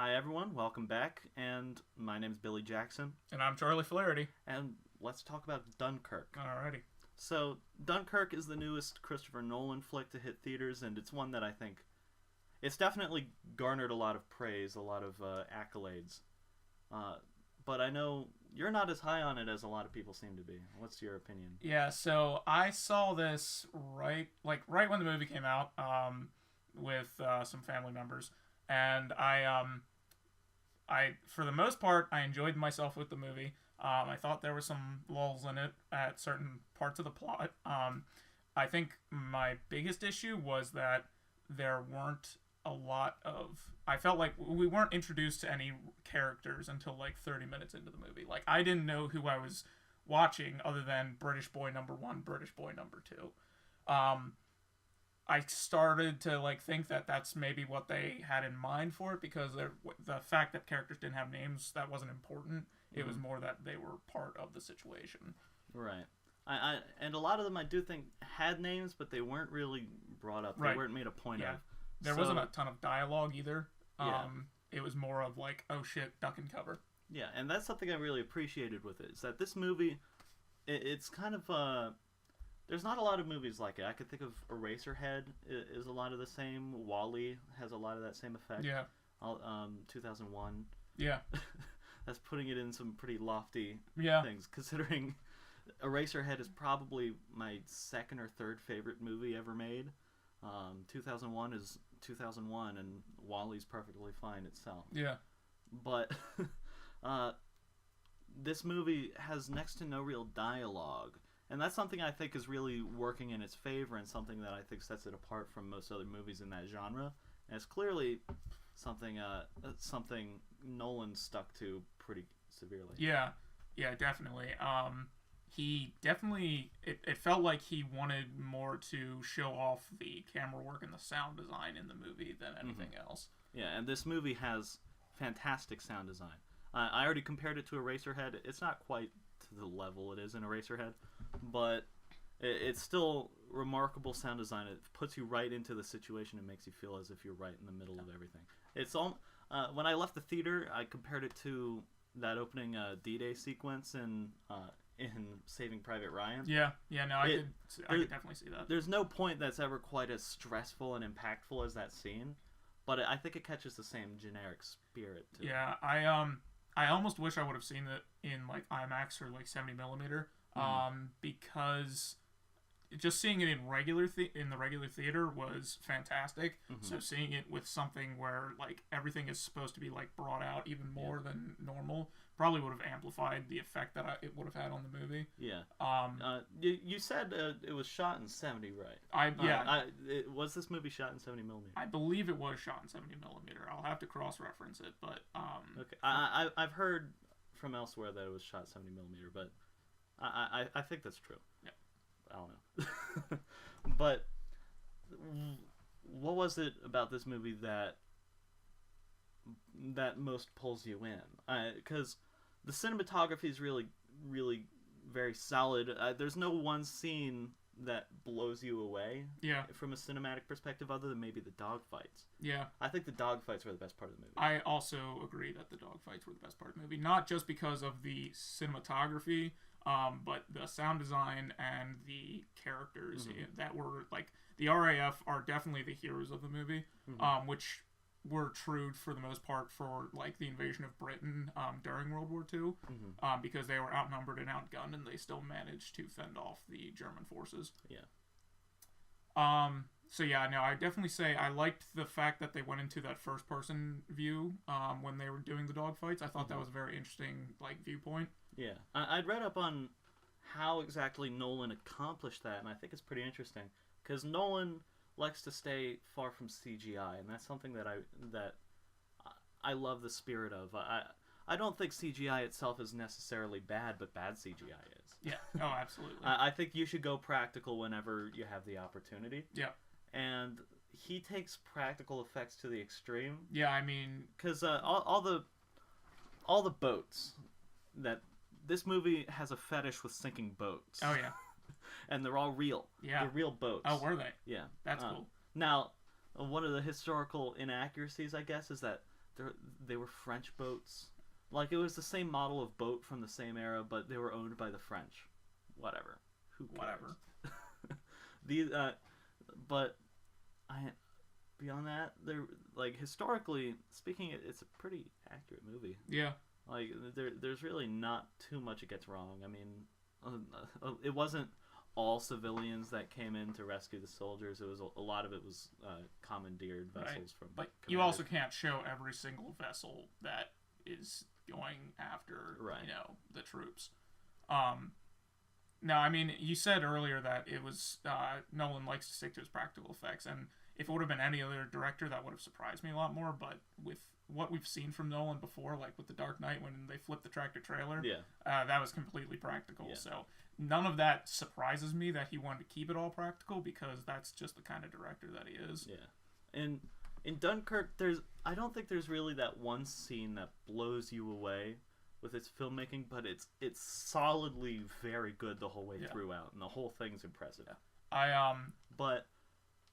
Hi everyone, welcome back, and my name's Billy Jackson, And I'm Charlie Flaherty. and let's talk about Dunkirk. Alrighty. So, Dunkirk is the newest Christopher Nolan flick to hit theaters, and it's one that I think it's definitely garnered a lot of praise, a lot of accolades. Uh, but I know you're not as high on it as a lot of people seem to be. What's your opinion? Yeah, so I saw this right when the movie came out, with some family members, and I for the most part I enjoyed myself with the movie. I thought there were some lulls in it at certain parts of the plot. I think my biggest issue was that there weren't a lot of. I felt like we weren't introduced to any characters until like 30 minutes into the movie. Like, I didn't know who I was watching other than British boy number one, British boy number two. I started to like think that that's maybe what they had in mind for it, because the fact that characters didn't have names, that wasn't important. It was more that they were part of the situation. Right. And a lot of them I do think had names, but they weren't really brought up. They Right. weren't made a point Yeah. of. There So- wasn't a ton of dialogue either. Yeah. It was more of like, oh shit, duck and cover. Yeah, and that's something I really appreciated with it, is that this movie, it's kind of, there's not a lot of movies like it. I could think of Eraserhead is a lot of the same. Wall-E has a lot of that same effect. Yeah. 2001. Yeah. That's putting it in some pretty lofty Yeah. things, considering Eraserhead is probably my second or third favorite movie ever made. 2001 is 2001, and Wall-E's perfectly fine itself. Yeah. But this movie has next to no real dialogue, and that's something I think is really working in its favor, and something that I think sets it apart from most other movies in that genre. And it's clearly something Nolan stuck to pretty severely. Yeah. Yeah, definitely. He definitely, it felt like he wanted more to show off the camera work and the sound design in the movie than anything else. Yeah, and this movie has fantastic sound design. I already compared it to Eraserhead. It's not quite to the level it is in Eraserhead, but it's still remarkable sound design. It puts you right into the situation and makes you feel as if you're right in the middle of everything. It's all. When I left the theater, I compared it to that opening D-Day sequence in Saving Private Ryan. Yeah. Yeah, no, I could definitely see that. There's no point that's ever quite as stressful and impactful as that scene, but I think it catches the same generic spirit to it. Yeah, I almost wish I would have seen it in like IMAX or like 70 millimeter, because just seeing it in the regular theater was fantastic. So seeing it with something where like everything is supposed to be like brought out even more than normal probably would have amplified the effect that it would have had on the movie. Yeah. You said it was shot in 70, right? Was this movie shot in 70 millimeter? I believe it was shot in 70 millimeter. I'll have to cross-reference it, but Okay. I've heard from elsewhere that it was shot 70 millimeter, but I think that's true. Yeah. I don't know. But what was it about this movie that most pulls you in? Because the cinematography is really, really very solid. There's no one scene that blows you away. Yeah. From a cinematic perspective, other than maybe the dogfights. Yeah. I think the dogfights were the best part of the movie. I also agree that the dogfights were the best part of the movie, not just because of the cinematography, but the sound design and the characters that were like the RAF are definitely the heroes of the movie, which were true for the most part for like the invasion of Britain during World War II, because they were outnumbered and outgunned, and they still managed to fend off the German forces. Yeah. So yeah, no, I definitely say I liked the fact that they went into that first-person view when they were doing the dogfights. I thought that was a very interesting like viewpoint. Yeah, I'd read up on how exactly Nolan accomplished that, and I think it's pretty interesting, because Nolan likes to stay far from CGI, and that's something that I love the spirit of. I don't think CGI itself is necessarily bad, but bad CGI is. Yeah. Oh, absolutely. I think you should go practical whenever you have the opportunity. Yeah. And he takes practical effects to the extreme. Yeah, I mean, because all the boats that this movie has a fetish with sinking boats. Oh yeah. And they're all real. Yeah. They're real boats. Oh, were they? Yeah. That's cool. Now, one of the historical inaccuracies, I guess, is that they were French boats. Like, it was the same model of boat from the same era, but they were owned by the French. Whatever. Who cares? Whatever. These, but beyond that, they're like, historically speaking, it's a pretty accurate movie. Yeah. Like, there's really not too much it gets wrong. I mean, it wasn't all civilians that came in to rescue the soldiers. It was a lot of it was commandeered vessels from. But you also can't show every single vessel that is going after the troops. Now, I mean, you said earlier that it was Nolan likes to stick to his practical effects, and if it would have been any other director, that would have surprised me a lot more. But with what we've seen from Nolan before, like with The Dark Knight when they flipped the tractor trailer, that was completely practical. Yeah. So none of that surprises me that he wanted to keep it all practical, because that's just the kind of director that he is. Yeah, and in Dunkirk, I don't think there's really that one scene that blows you away with its filmmaking, but it's solidly very good the whole way throughout, and the whole thing's impressive. Yeah. But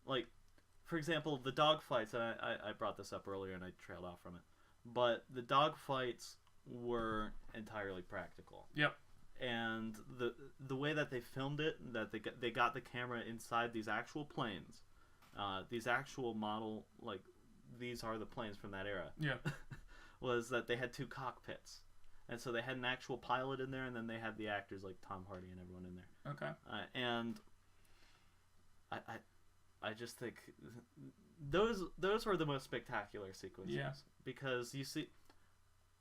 like, for example, the dogfights, and I brought this up earlier and I trailed off from it, but the dogfights were entirely practical. Yep. And the way that they filmed it, that they got the camera inside these actual planes, these actual model, like, these are the planes from that era. Yeah. Was that they had two cockpits. And so they had an actual pilot in there, and then they had the actors like Tom Hardy and everyone in there. Okay. And I just think those were the most spectacular sequences. Yeah. Because you see,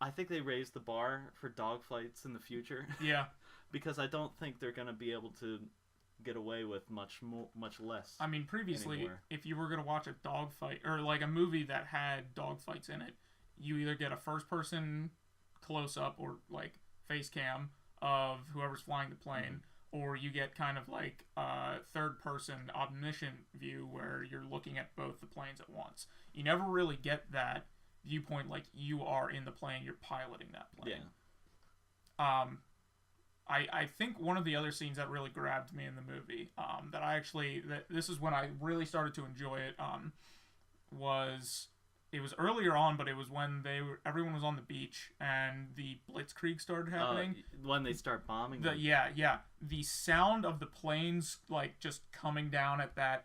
I think they raised the bar for dogfights in the future. Yeah. Because I don't think they're going to be able to get away with much less. I mean, previously, anymore. If you were going to watch a dogfight, or like a movie that had dogfights in it, you either get a first-person close-up or like face cam of whoever's flying the plane, or you get kind of like a third-person omniscient view where you're looking at both the planes at once. You never really get that viewpoint like you are in the plane, you're piloting that plane. Yeah. I think one of the other scenes that really grabbed me in the movie, this is when I really started to enjoy it, it was earlier on, but it was when everyone was on the beach and the blitzkrieg started happening. When they start bombing. The sound of the planes like just coming down at that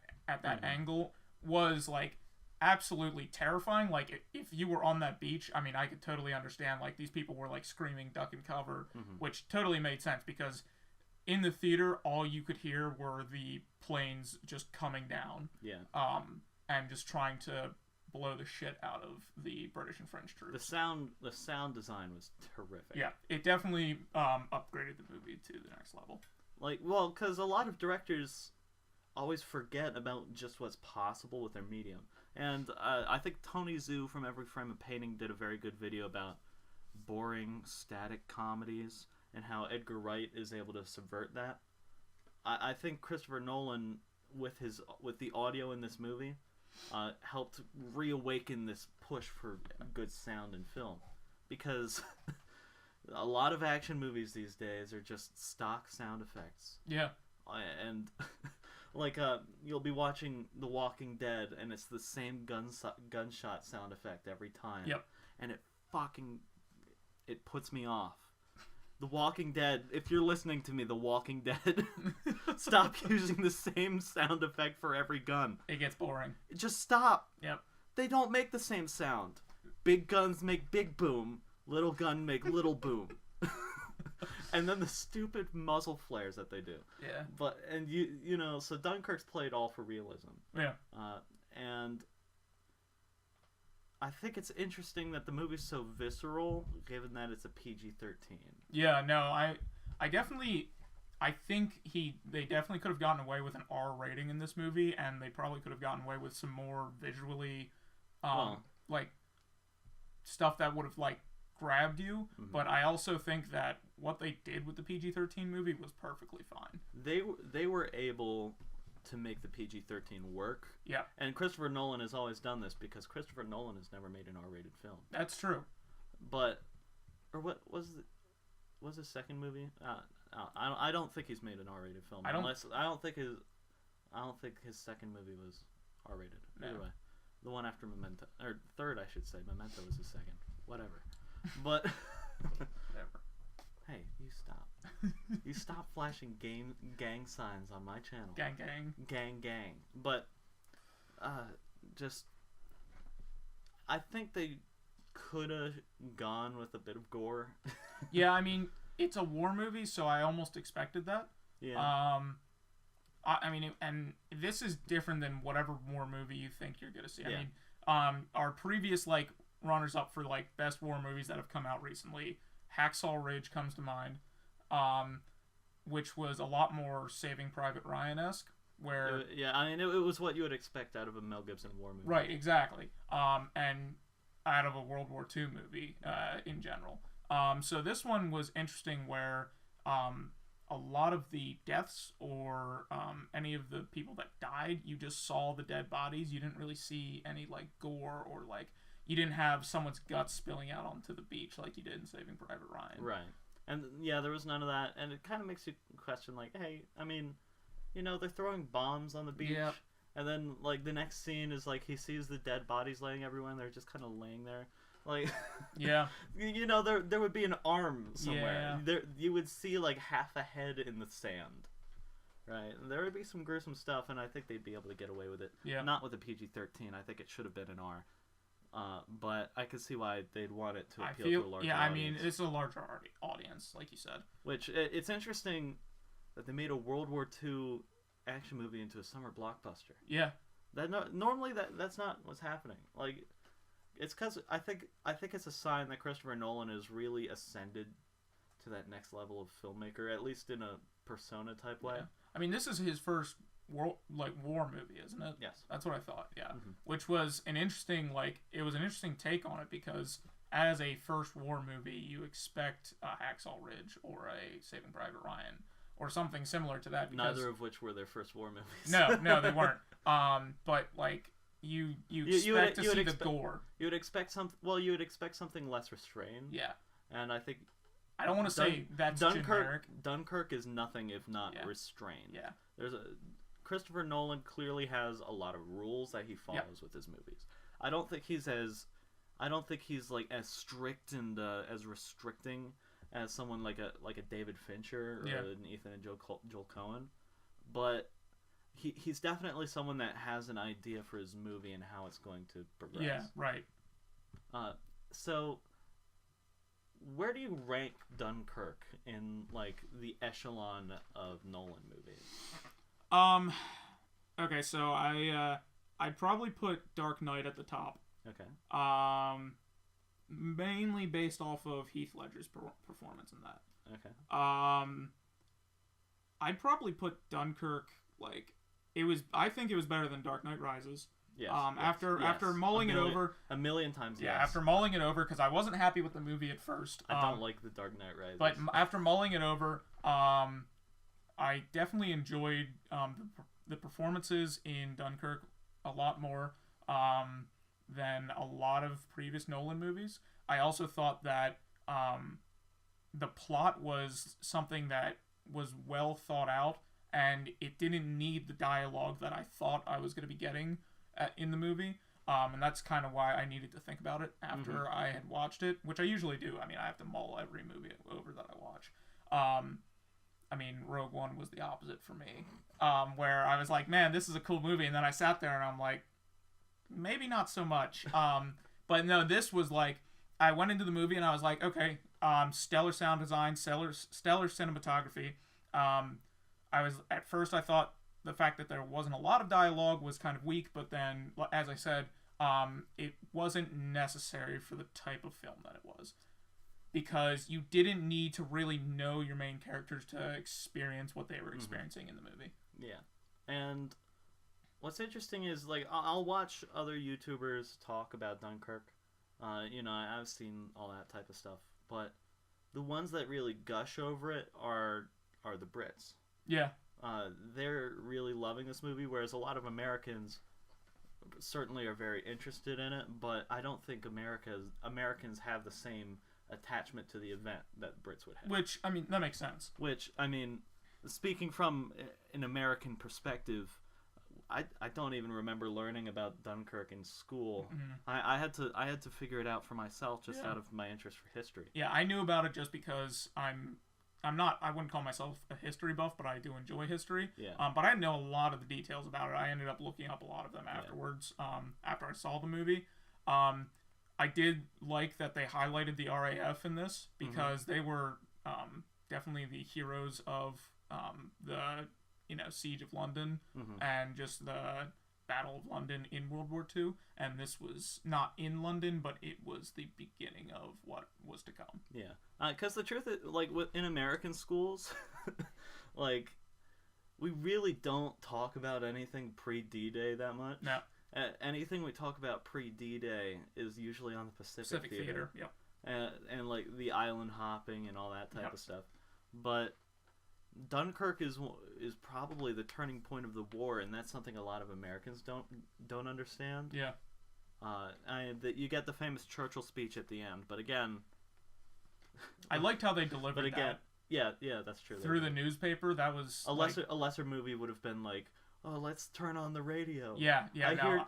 angle was like absolutely terrifying. Like, if you were on that beach, I mean, I could totally understand, like, these people were like screaming duck and cover, which totally made sense, because in the theater all you could hear were the planes just coming down, and just trying to blow the shit out of the British and French troops. The sound design was terrific. Yeah, it definitely upgraded the movie to the next level. Like, well, because a lot of directors always forget about just what's possible with their medium. And I think Tony Zhu from Every Frame of Painting did a very good video about boring, static comedies and how Edgar Wright is able to subvert that. I think Christopher Nolan, with the audio in this movie, helped reawaken this push for good sound in film. Because a lot of action movies these days are just stock sound effects. Yeah. And like, you'll be watching The Walking Dead, and it's the same gunshot sound effect every time. Yep. And it puts me off. The Walking Dead, if you're listening to me, The Walking Dead, stop using the same sound effect for every gun. It gets boring. Just stop. Yep. They don't make the same sound. Big guns make big boom. Little gun make little boom. And then the stupid muzzle flares that they do. Yeah. But, and so Dunkirk's played all for realism. Yeah. And I think it's interesting that the movie's so visceral, given that it's a PG-13. Yeah, no, I think they definitely could have gotten away with an R rating in this movie, and they probably could have gotten away with some more visually, like, stuff that would have, like, grabbed you. But I also think that what they did with the PG-13 movie was perfectly fine. They were able to make the PG-13 work. Yeah. And Christopher Nolan has always done this, because Christopher Nolan has never made an R-rated film. That's true. But, or what was his second movie? I don't think he's made an R-rated film. I don't think his second movie was R-rated. Either way. The one after Memento, or third, I should say. Memento was his second. Whatever. But Whatever. hey, you stop. You stop flashing gang signs on my channel. Gang, gang. Gang. But just I think they could have gone with a bit of gore. Yeah, I mean, it's a war movie, so I almost expected that. Yeah. I mean, and this is different than whatever war movie you think you're gonna see. Yeah. I mean, our previous like runners up for like best war movies that have come out recently, Hacksaw Ridge comes to mind, which was a lot more Saving Private Ryan-esque, where Yeah, I mean, it was what you would expect out of a Mel Gibson war movie. right, exactly, and out of a World War II movie in general. So this one was interesting, where a lot of the deaths or any of the people that died, you just saw the dead bodies. You didn't really see any like gore, or like you didn't have someone's guts spilling out onto the beach like you did in Saving Private Ryan. Right. And yeah, there was none of that, and it kind of makes you question, like, hey, I mean, you know, they're throwing bombs on the beach, Yep. and then like the next scene is like he sees the dead bodies laying everywhere, and they're just kind of laying there, like, Yeah. you know, there would be an arm somewhere. Yeah. There you would see like half a head in the sand, right? And there would be some gruesome stuff, and I think they'd be able to get away with it. Yeah. Not with a PG-13. I think it should have been an R. But I could see why they'd want it to appeal to a larger audience. I mean, it's a larger audience, like you said. Which, it's interesting that they made a World War II action movie into a summer blockbuster. Yeah. Normally that's not what's happening. Like, it's because I think it's a sign that Christopher Nolan has really ascended to that next level of filmmaker, at least in a persona type way. Yeah. I mean, this is his first war movie, isn't it? Yes. That's what I thought. Yeah. Mm-hmm. Which was an interesting take on it, because as a first war movie, you expect a Hacksaw Ridge or a Saving Private Ryan or something similar to that. Neither of which were their first war movies. No, they weren't. But like you expect to see the gore. You would expect you would expect something less restrained. Yeah. And I think I don't want to say that's generic. Dunkirk is nothing if not restrained. Yeah. Christopher Nolan clearly has a lot of rules that he follows with his movies. I don't think he's like as strict and as restricting as someone like a David Fincher or an Ethan and Joel Coen, but he's definitely someone that has an idea for his movie and how it's going to progress. Yeah, right. So where do you rank Dunkirk in like the echelon of Nolan movies? Okay, so I'd probably put Dark Knight at the top. Okay. Mainly based off of Heath Ledger's performance in that. Okay. I'd probably put Dunkirk, like, I think it was better than Dark Knight Rises. Yes. After mulling it over a million times. Yeah, yes. after mulling it over, because I wasn't happy with the movie at first. I don't like the Dark Knight Rises. But after mulling it over, I definitely enjoyed the performances in Dunkirk a lot more than a lot of previous Nolan movies. I also thought that the plot was something that was well thought out, and it didn't need the dialogue that I thought I was going to be getting in the movie. And that's kind of why I needed to think about it after I had watched it, which I usually do. I mean, I have to mull every movie over that I watch. I mean, Rogue One was the opposite for me, where I was like, man, this is a cool movie, and then I sat there and I'm like, maybe not so much. But no, this was like, I went into the movie and I was like, okay, stellar sound design, stellar cinematography. At first I thought the fact that there wasn't a lot of dialogue was kind of weak, but then, as I said, it wasn't necessary for the type of film that it was. Because you didn't need to really know your main characters to experience what they were experiencing in the movie. Yeah. And what's interesting is, like, I'll watch other YouTubers talk about Dunkirk. I've seen all that type of stuff. But the ones that really gush over it are the Brits. Yeah. They're really loving this movie, whereas a lot of Americans certainly are very interested in it, but I don't think Americans have the same attachment to the event that Brits would have. Which, I mean, that makes sense. Which, I mean, speaking from an American perspective, I don't even remember learning about Dunkirk in school. Mm-hmm. I had to figure it out for myself just out of my interest for history. Yeah, I knew about it just because I'm not. I wouldn't call myself a history buff, but I do enjoy history. Yeah. But I know a lot of the details about it. I ended up looking up a lot of them afterwards. After I saw the movie, I did like that they highlighted the RAF in this because they were definitely the heroes of the siege of London and just the Battle of London in World War II. And this was not in London, but it was the beginning of what was to come. Yeah. Because the truth is, like, in American schools, like, we really don't talk about anything pre-D-Day that much. No. Anything we talk about pre-D-Day is usually on the Pacific Theater. Yep. And, like, the island hopping and all that type of stuff. But Dunkirk is probably the turning point of the war, and that's something a lot of Americans don't understand. Yeah. You get the famous Churchill speech at the end, but again... I liked how they delivered but again, that. Yeah, that's true. Through the newspaper, that was... A lesser movie would have been like, oh, let's turn on the radio. Yeah.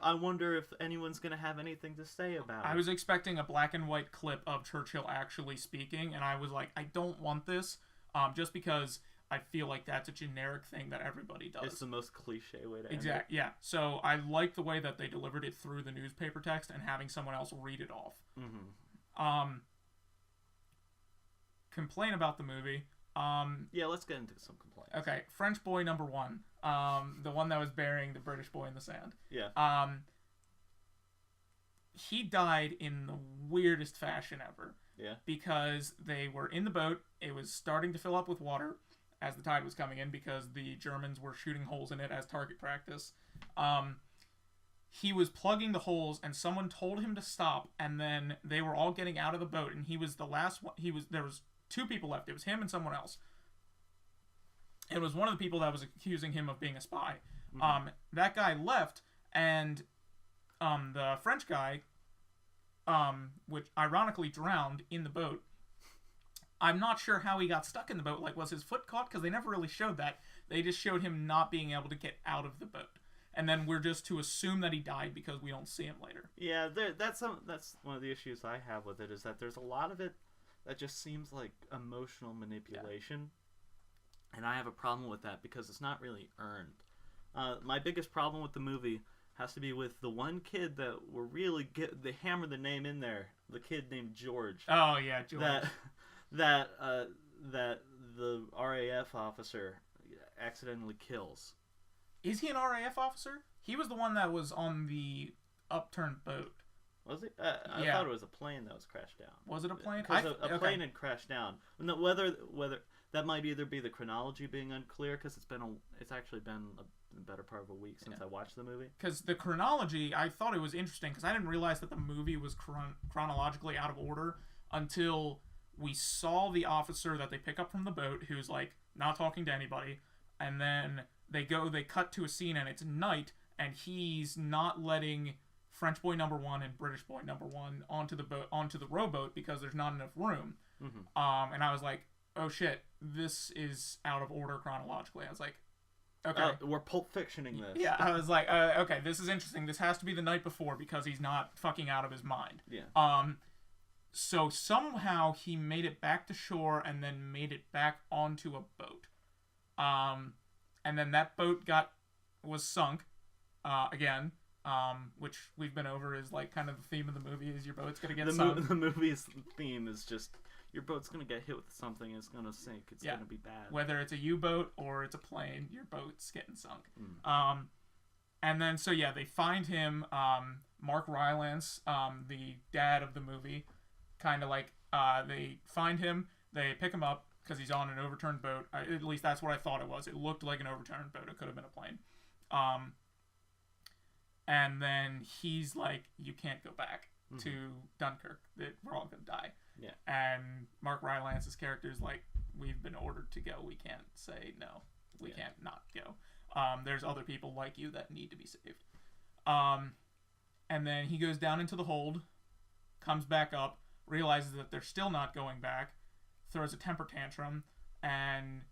I wonder if anyone's going to have anything to say about it. I was expecting a black and white clip of Churchill actually speaking, and I was like, I don't want this, just because I feel like that's a generic thing that everybody does. It's the most cliche way to end Exactly, yeah. So I like the way that they delivered it through the newspaper text and having someone else read it off. Mm-hmm. Complain about the movie. Yeah, let's get into some complaints. Okay, French boy number 1. The one that was burying the British boy in the sand. Yeah. He died in the weirdest fashion ever. Yeah. Because they were in the boat. It was starting to fill up with water as the tide was coming in because the Germans were shooting holes in it as target practice. He was plugging the holes, and someone told him to stop, and then they were all getting out of the boat, and he was the last one. There was 2 people left. It was him and someone else. It was one of the people that was accusing him of being a spy. Mm-hmm. That guy left, and the French guy, which ironically drowned in the boat. I'm not sure how he got stuck in the boat. Like, was his foot caught? Because they never really showed that. They just showed him not being able to get out of the boat. And then we're just to assume that he died because we don't see him later. Yeah, that's one of the issues I have with it, is that there's a lot of it that just seems like emotional manipulation. Yeah. And I have a problem with that because it's not really earned. My biggest problem with the movie has to be with the one kid that were really they hammered the name in there. The kid named George. Oh yeah, George. That the RAF officer accidentally kills. Is he an RAF officer? He was the one that was on the upturned boat. Was it? I thought it was a plane that was crashed down. Was it a plane? Because a plane had crashed down. No, whether that might either be the chronology being unclear, because it's actually been a better part of a week since I watched the movie. Because the chronology, I thought it was interesting because I didn't realize that the movie was chronologically out of order until we saw the officer that they pick up from the boat, who's like not talking to anybody, and then they cut to a scene and it's night, and he's not letting French boy number 1 and British boy number 1 onto the rowboat because there's not enough room. Mm-hmm. And I was like, oh shit, this is out of order chronologically. I was like, okay, we're Pulp Fictioning this. Yeah, I was like, okay, this is interesting. This has to be the night before because he's not fucking out of his mind. Yeah. So somehow he made it back to shore and then made it back onto a boat. And then that boat was sunk again, which we've been over is like kind of the theme of the movie is your boat's gonna get sunk. The movie's theme is just your boat's gonna get hit with something and it's gonna sink. It's gonna be bad. Whether it's a U-boat or it's a plane, your boat's getting sunk. And then they find him, Mark Rylance, the dad of the movie, kind of like they find him, they pick him up because he's on an overturned boat. At least that's what I thought it was. It looked like an overturned boat. It could have been a plane. And then he's like, you can't go back to Dunkirk. We're all going to die. Yeah. And Mark Rylance's character is like, we've been ordered to go. We can't say no. We can't not go. There's other people like you that need to be saved. And then he goes down into the hold, comes back up, realizes that they're still not going back, throws a temper tantrum, and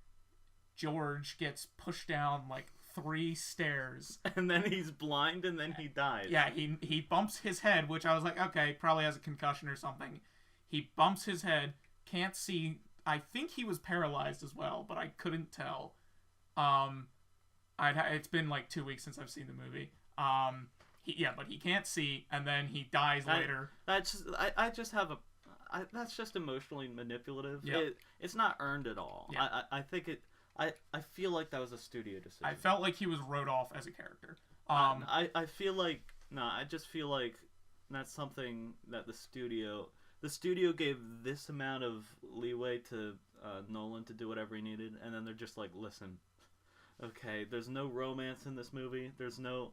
George gets pushed down like 3 stairs. And then he's blind, and then he dies. Yeah, he bumps his head, which I was like, okay, probably has a concussion or something. He bumps his head, can't see. I think he was paralyzed as well, but I couldn't tell. It's been like 2 weeks since I've seen the movie. But he can't see, and then he dies later. That's just emotionally manipulative. Yep. It's not earned at all. Yep. I feel like that was a studio decision. I felt like he was wrote off as a character. I just feel like that's something that the studio gave this amount of leeway to Nolan to do whatever he needed, and then they're just like, listen, okay, there's no romance in this movie. There's no,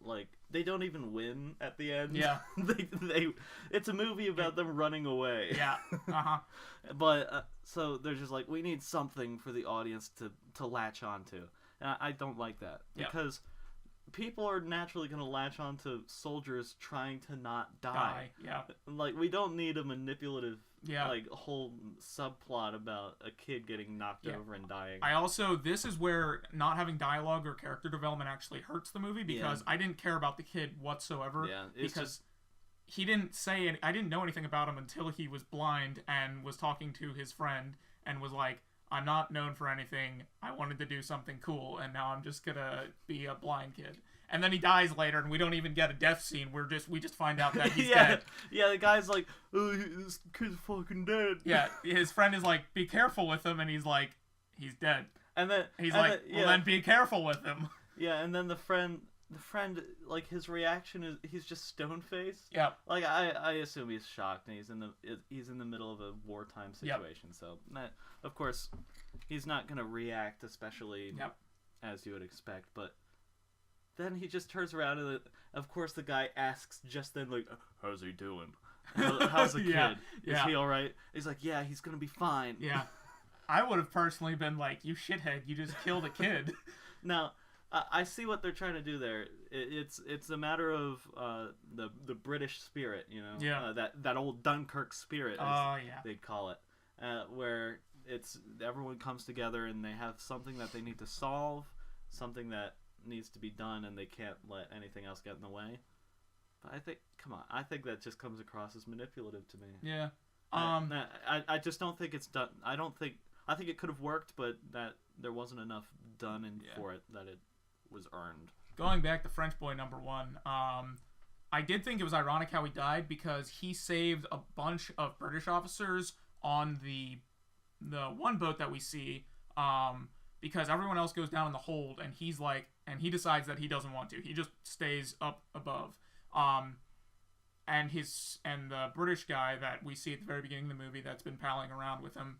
like, they don't even win at the end. Yeah. It's a movie about them running away. Yeah. Uh-huh. But, so they're just like, we need something for the audience to latch onto. And I don't like that. Because people are naturally going to latch onto soldiers trying to not die. Yeah. Like, we don't need a manipulative, yeah, like, whole subplot about a kid getting knocked over and dying. This is where not having dialogue or character development actually hurts the movie, because I didn't care about the kid whatsoever. Yeah, because he didn't say I didn't know anything about him until he was blind and was talking to his friend and was like, I'm not known for anything. I wanted to do something cool, and now I'm just gonna be a blind kid. And then he dies later, and we don't even get a death scene. We just find out that he's dead. Yeah, the guy's like, oh, this kid's fucking dead. Yeah, his friend is like, be careful with him, and he's like, he's dead. And then then be careful with him. Yeah, and then the friend, like, his reaction is he's just stone faced. Yeah. Like, I assume he's shocked, and he's in the middle of a wartime situation. Yep. So of course he's not gonna react, especially as you would expect. But then he just turns around, and of course the guy asks just then, like, how's he doing? How's the kid? Is he all right? He's like, yeah, he's gonna be fine. Yeah. I would have personally been like, you shithead, you just killed a kid. Now, I see what they're trying to do there. It's a matter of the British spirit, Yeah. That old Dunkirk spirit, as they'd call it, where it's everyone comes together and they have something that they need to solve, something that needs to be done, and they can't let anything else get in the way. But I think that just comes across as manipulative to me. Yeah. I just don't think it's done. I think it could have worked, but that there wasn't enough done for it that it was earned. Going back to French Boy #1, I did think it was ironic how he died, because he saved a bunch of British officers on the one boat that we see, because everyone else goes down in the hold, and he's like, and he decides that he doesn't want to. He just stays up above. And the British guy that we see at the very beginning of the movie that's been palling around with him,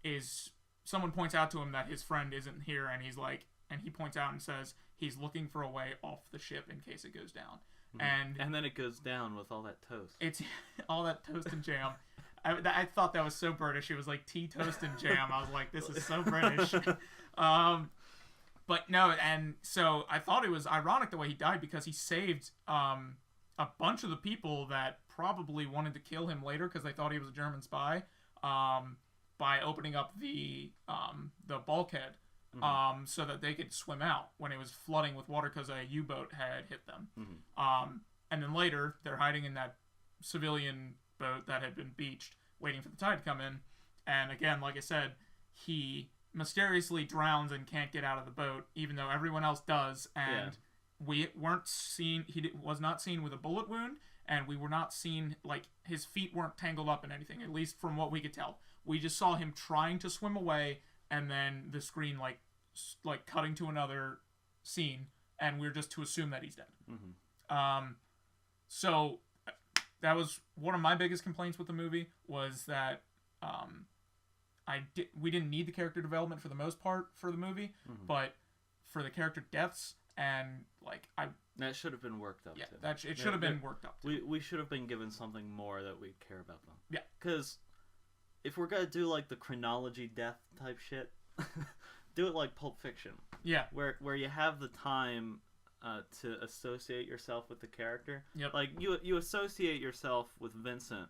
is someone points out to him that his friend isn't here, and he's like, and he points out and says he's looking for a way off the ship in case it goes down. Mm-hmm. And then it goes down with all that toast. It's all that toast and jam. I thought that was so British. It was like tea, toast, and jam. I was like, this is so British. But no, and so I thought it was ironic the way he died, because he saved a bunch of the people that probably wanted to kill him later because they thought he was a German spy, by opening up the bulkhead, so that they could swim out when it was flooding with water because a U-boat had hit them. Mm-hmm. And then later, they're hiding in that civilian boat that had been beached, waiting for the tide to come in. And again, like I said, he mysteriously drowns and can't get out of the boat, even though everyone else does. And we weren't seen. Was not seen with a bullet wound, and we were not seen, like, his feet weren't tangled up in anything, at least from what we could tell. We just saw him trying to swim away, and then the screen like cutting to another scene, and we're just to assume that he's dead. Mm-hmm. So that was one of my biggest complaints with the movie, was that we didn't need the character development for the most part for the movie, but for the character deaths, and that should have been worked up. Yeah, it should have been worked up. We should have been given something more that we care about them. Yeah, because if we're gonna do like the chronology death type shit, do it like Pulp Fiction. Yeah, where you have the time to associate yourself with the character. Yep. Like you associate yourself with Vincent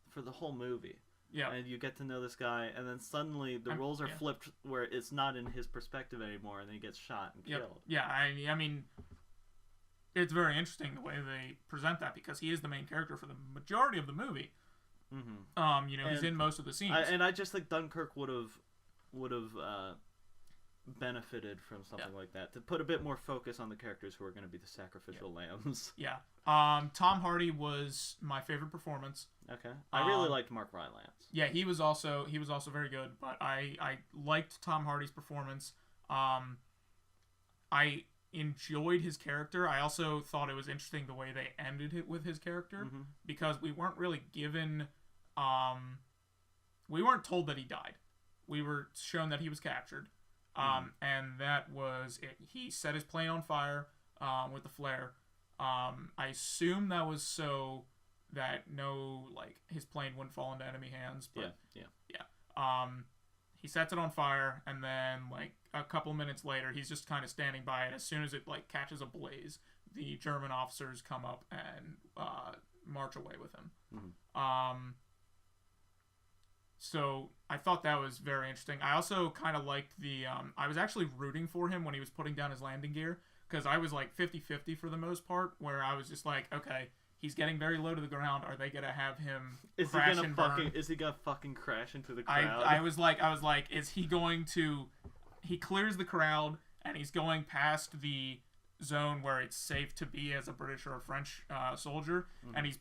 for the whole movie. Yeah. And you get to know this guy, and then suddenly the roles are flipped where it's not in his perspective anymore, and then he gets shot and killed. Yeah, I mean, it's very interesting the way they present that because he is the main character for the majority of the movie. Mm-hmm. He's in most of the scenes. I just think Dunkirk would have benefited from something like that, to put a bit more focus on the characters who are going to be the sacrificial lambs. Yeah. Tom Hardy was my favorite performance. Okay. I really liked Mark Rylance. Yeah, he was also very good, but I liked Tom Hardy's performance. I enjoyed his character. I also thought it was interesting the way they ended it with his character, because we weren't really given we weren't told that he died. We were shown that he was captured. And that was it. He set his plane on fire with the flare. I assume that was so that his plane wouldn't fall into enemy hands. But yeah. He sets it on fire, and then a couple minutes later, he's just kind of standing by it. As soon as it catches a blaze, the German officers come up and march away with him. So I thought that was very interesting. I also kind of liked the... I was actually rooting for him when he was putting down his landing gear, because I was 50-50 for the most part, where I was just okay, he's getting very low to the ground. Are they going to have him crash and burn? Is he going to fucking crash into the crowd? I was like, is he going to... He clears the crowd, and he's going past the zone where it's safe to be as a British or a French soldier, and he's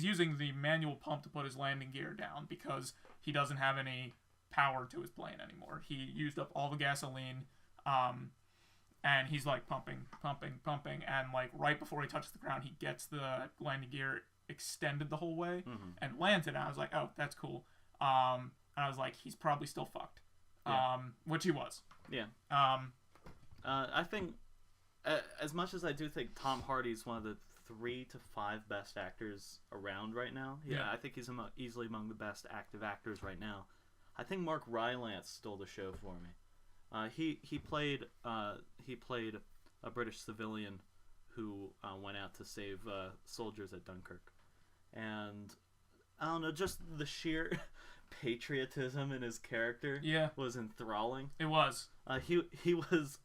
using the manual pump to put his landing gear down, because he doesn't have any power to his plane anymore. He used up all the gasoline, and he's pumping, and right before he touches the ground, he gets the landing gear extended the whole way and lands it. And I was like, oh, that's cool. And I was like, he's probably still fucked, which he was. Yeah. I think, as much as I do think Tom Hardy's one of the 3 to 5 best actors around right now. I think he's easily among the best active actors right now. I think Mark Rylance stole the show for me. He played a British civilian who went out to save soldiers at Dunkirk, and I don't know, just the sheer patriotism in his character was enthralling. It was. He was,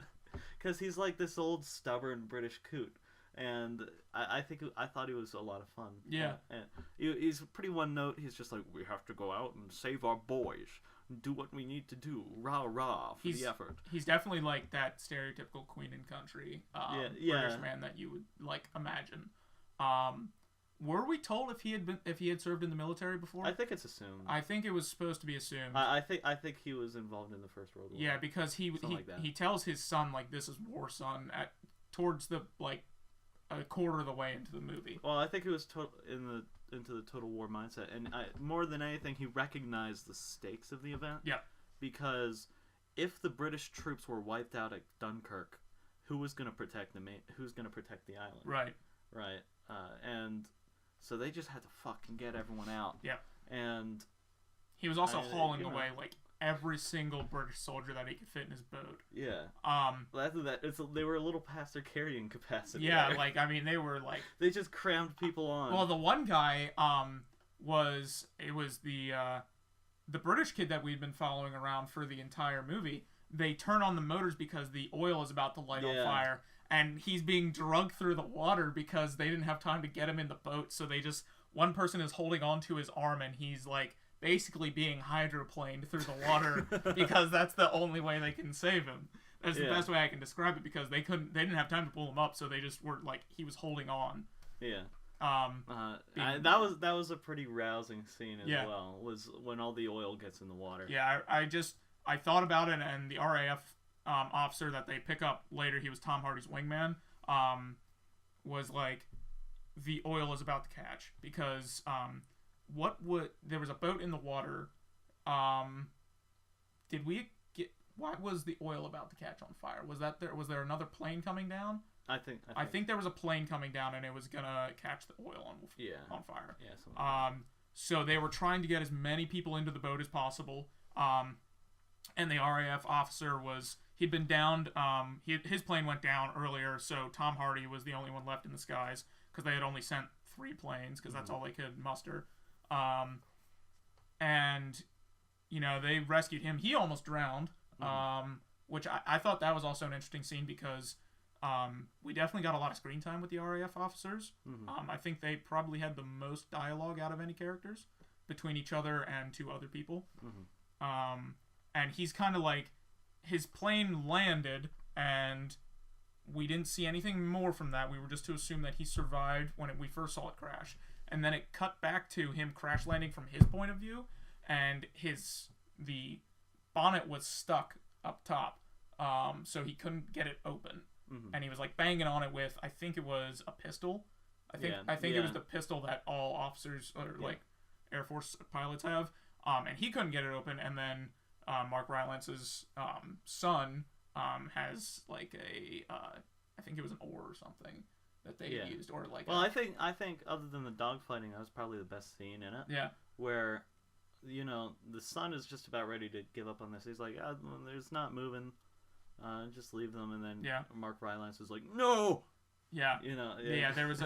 because he's this old stubborn British coot. And I thought he was a lot of fun. Yeah. And he's pretty one note. He's just we have to go out and save our boys. Do what we need to do. Rah, rah, for the effort. He's definitely that stereotypical Queen and Country British man that you would imagine. Were we told if he had served in the military before? I think it's assumed. I think it was supposed to be assumed. I think he was involved in the First World War. Yeah, because he tells his son this is war, son, towards the a quarter of the way into the movie. Well, I think it was into the total war mindset, and more than anything, he recognized the stakes of the event. Yeah. Because if the British troops were wiped out at Dunkirk, who was going to protect who's going to protect the island? Right. Right. And so they just had to fucking get everyone out. Yeah. And he was also hauling away every single British soldier that he could fit in his boat. Yeah. They were a little past their carrying capacity. Yeah, they were they just crammed people on. Well, the one guy was the British kid that we'd been following around for the entire movie. They turn on the motors because the oil is about to light on fire, and he's being drugged through the water because they didn't have time to get him in the boat. So one person is holding onto his arm, and he's basically being hydroplaned through the water because that's the only way they can save him. That's the best way I can describe it, because they didn't have time to pull him up, so they just were he was holding on. Yeah. That was a pretty rousing scene as well. Was when all the oil gets in the water. Yeah, I thought about it, and the RAF officer that they pick up later, he was Tom Hardy's wingman, was the oil is about to catch, because there was a boat in the water. Why was the oil about to catch on fire? Was there another plane coming down? I think there was a plane coming down, and it was gonna catch the oil on fire. Yeah. So they were trying to get as many people into the boat as possible. And the RAF officer he'd been downed. His plane went down earlier, so Tom Hardy was the only one left in the skies, because they had only sent 3 planes, because that's all they could muster. and they rescued him. He almost drowned, which I thought that was also an interesting scene because we definitely got a lot of screen time with the RAF officers. I think they probably had the most dialogue out of any characters between each other and two other people. And he's kind of like, his plane landed and we didn't see anything more from that. We were just to assume that he survived when we first saw it crash. And then it cut back to him crash landing from his point of view, and the bonnet was stuck up top, so he couldn't get it open. And he was like banging on it with, I think it was a pistol. I think it was the pistol that all officers or like Air Force pilots have. And he couldn't get it open. And then Mark Rylance's son has like I think it was an oar or something that they used, or like. Well, I think other than the dogfighting, that was probably the best scene in it. Yeah. Where, the son is just about ready to give up on this. He's like, "It's not moving. Just leave them." And then Mark Rylance is like, "No." Yeah. There was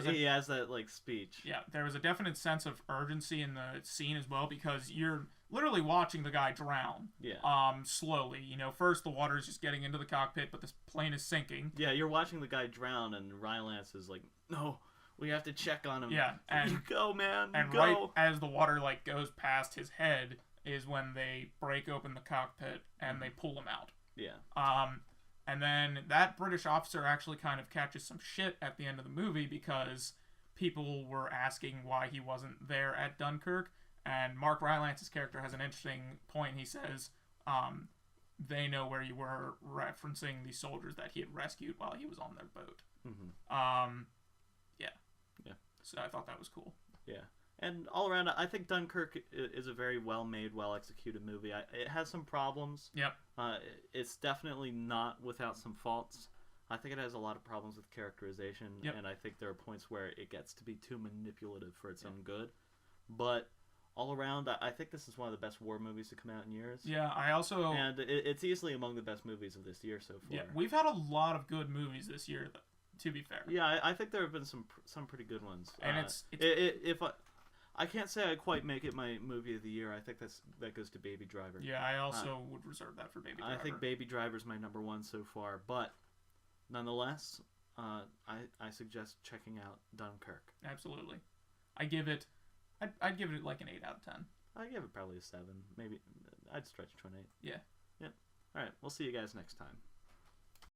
he has that like speech. Yeah, there was a definite sense of urgency in the scene as well, because you're literally watching the guy drown. Yeah. Slowly. First the water is just getting into the cockpit, but this plane is sinking. Yeah, you're watching the guy drown, and Rylance is like, "No, we have to check on him." Yeah, and you go, man. And go. Right as the water like goes past his head is when they break open the cockpit and they pull him out. Yeah. And then that British officer actually kind of catches some shit at the end of the movie because people were asking why he wasn't there at Dunkirk. And Mark Rylance's character has an interesting point. He says, they know where you were, referencing the soldiers that he had rescued while he was on their boat. Yeah. So I thought that was cool. Yeah. And all around, I think Dunkirk is a very well-made, well-executed movie. It has some problems. Yep. It's definitely not without some faults. I think it has a lot of problems with characterization, and I think there are points where it gets to be too manipulative for its own good. But all around, I think this is one of the best war movies to come out in years. Yeah, I also... And it's easily among the best movies of this year so far. Yeah, we've had a lot of good movies this year, to be fair. Yeah, I think there have been some pretty good ones. And I can't say I quite make it my movie of the year. I think that goes to Baby Driver. Yeah, I also would reserve that for Baby Driver. I think Baby Driver's my number one so far, but nonetheless, I suggest checking out Dunkirk. Absolutely. I'd give it like an 8 out of 10. I'd give it probably a 7. Maybe I'd stretch to an 8. Yeah. All right, we'll see you guys next time.